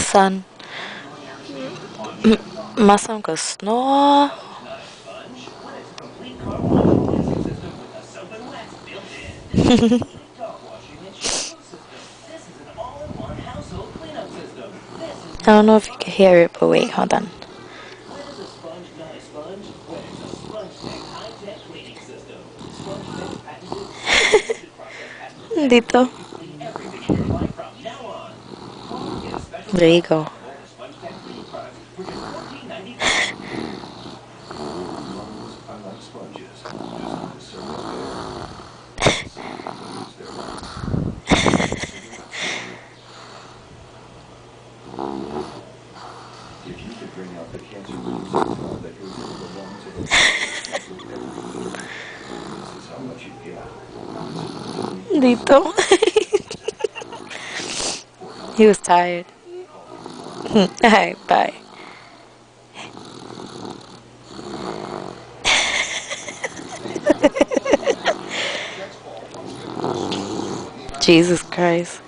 son. My son could snore. I don't know if you can hear it, but wait, hold on. Dito. There you go. Dito. He was tired. Alright, bye. Jesus Christ.